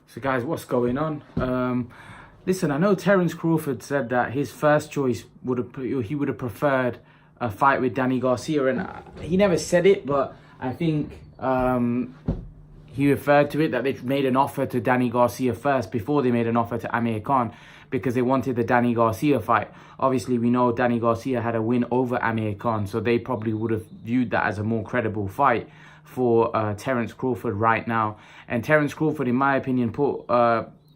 So guys, what's going on? Listen, I know Terence Crawford said that his first choice would have preferred a fight with Danny Garcia, and he never said it, but I think he referred to it that they made an offer to Danny Garcia first before they made an offer to Amir Khan, because they wanted the Danny Garcia fight. Obviously, we know Danny Garcia had a win over Amir Khan, so they probably would have viewed that as a more credible fight for Terence Crawford right now. And Terence Crawford, in my opinion,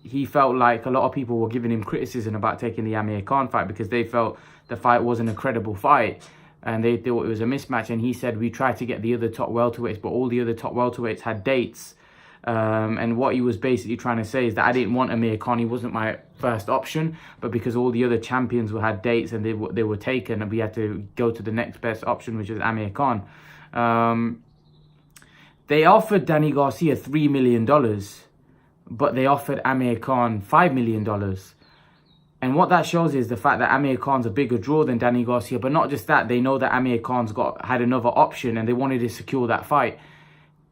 he felt like a lot of people were giving him criticism about taking the Amir Khan fight because they felt the fight wasn't a credible fight and they thought it was a mismatch. And he said, we tried to get the other top welterweights, but all the other top welterweights had dates. And what he was basically trying to say is that I didn't want Amir Khan. He wasn't my first option, but because all the other champions had dates and they were taken, and we had to go to the next best option, which is Amir Khan. They offered Danny Garcia $3 million, but they offered Amir Khan $5 million. And what that shows is the fact that Amir Khan's a bigger draw than Danny Garcia. But not just that, they know that Amir Khan's had another option and they wanted to secure that fight.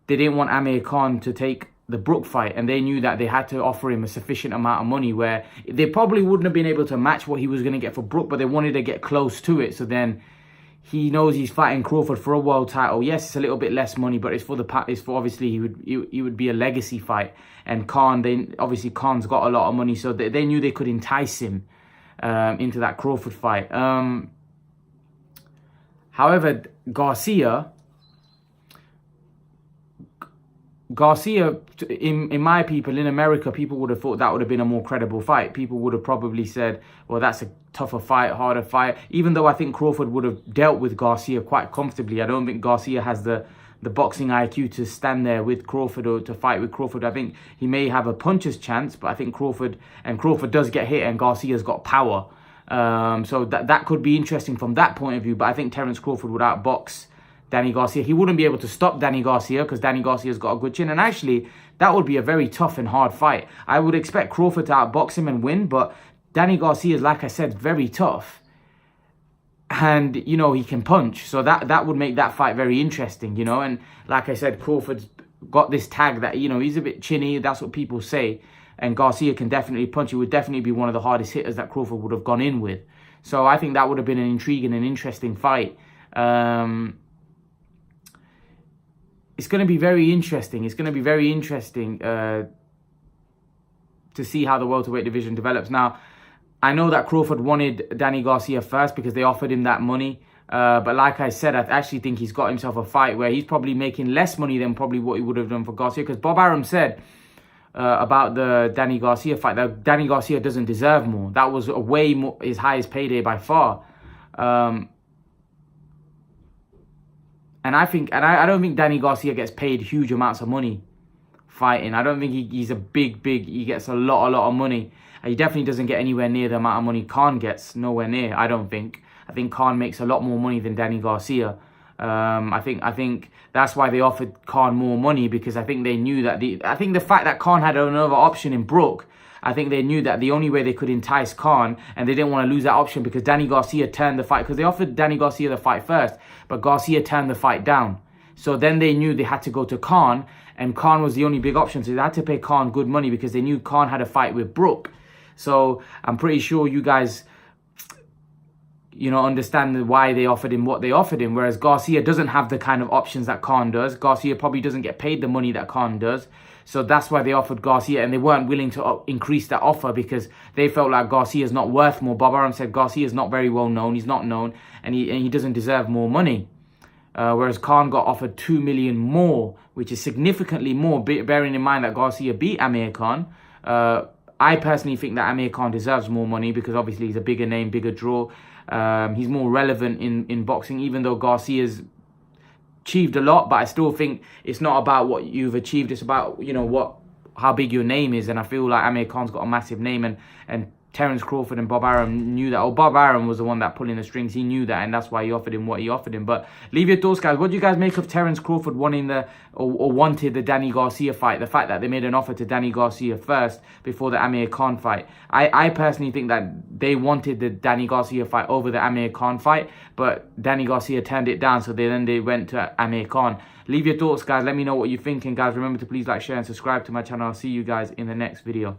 They didn't want Amir Khan to take the Brook fight, and they knew that they had to offer him a sufficient amount of money where they probably wouldn't have been able to match what he was going to get for Brook, but they wanted to get close to it. So then he knows he's fighting Crawford for a world title. Yes, it's a little bit less money, but it's for obviously he would be a legacy fight. And Khan, Khan's got a lot of money, so they knew they could entice him into that Crawford fight. However, Garcia, in my people, in America, people would have thought that would have been a more credible fight. People would have probably said, well, that's a tougher fight, harder fight. Even though I think Crawford would have dealt with Garcia quite comfortably. I don't think Garcia has the boxing IQ to stand there with Crawford or to fight with Crawford. I think he may have a puncher's chance, but I think Crawford does get hit and Garcia's got power. So that could be interesting from that point of view. But I think Terence Crawford would outbox Danny Garcia. He wouldn't be able to stop Danny Garcia because Danny Garcia's got a good chin. And actually, that would be a very tough and hard fight. I would expect Crawford to outbox him and win, but Danny Garcia is, like I said, very tough. And, you know, he can punch. So that would make that fight very interesting, you know. And like I said, Crawford's got this tag that, you know, he's a bit chinny. That's what people say. And Garcia can definitely punch. He would definitely be one of the hardest hitters that Crawford would have gone in with. So I think that would have been an intriguing and interesting fight. It's going to be very interesting. It's going to be very interesting to see how the welterweight division develops. Now, I know that Crawford wanted Danny Garcia first because they offered him that money. But like I said, I actually think he's got himself a fight where he's probably making less money than probably what he would have done for Garcia. Because Bob Arum said about the Danny Garcia fight that Danny Garcia doesn't deserve more. That was a way more, his highest payday by far. And I don't think Danny Garcia gets paid huge amounts of money fighting. I don't think he's a he gets a lot of money. He definitely doesn't get anywhere near the amount of money Khan gets. Nowhere near, I don't think. I think Khan makes a lot more money than Danny Garcia. I think that's why they offered Khan more money, because I think they knew that I think the fact that Khan had another option in Brook, I think they knew that the only way they could entice Khan, and they didn't want to lose that option because Danny Garcia turned the fight, because they offered Danny Garcia the fight first, but Garcia turned the fight down. So then they knew they had to go to Khan, and Khan was the only big option. So they had to pay Khan good money because they knew Khan had a fight with Brook. So I'm pretty sure you guys, you know, understand why they offered him what they offered him. Whereas Garcia doesn't have the kind of options that Khan does. Garcia probably doesn't get paid the money that Khan does. So that's why they offered Garcia, and they weren't willing to increase that offer because they felt like Garcia's not worth more. Bob Arum said Garcia's not very well known. He's not known, and he doesn't deserve more money. Whereas Khan got offered $2 million more, which is significantly more, bearing in mind that Garcia beat Amir Khan. I personally think that Amir Khan deserves more money because obviously he's a bigger name, bigger draw. He's more relevant in boxing, even though Garcia's achieved a lot. But I still think it's not about what you've achieved. It's about, you know, how big your name is. And I feel like Amir Khan's got a massive name. And Terence Crawford and Bob Arum knew that. Oh, Bob Arum was the one that pulling the strings. He knew that, and that's why he offered him what he offered him. But leave your thoughts, guys. What do you guys make of Terence Crawford wanting wanted the Danny Garcia fight? The fact that they made an offer to Danny Garcia first before the Amir Khan fight. I personally think that they wanted the Danny Garcia fight over the Amir Khan fight, but Danny Garcia turned it down, so they went to Amir Khan. Leave your thoughts, guys. Let me know what you're thinking, guys. Remember to please like, share, and subscribe to my channel. I'll see you guys in the next video.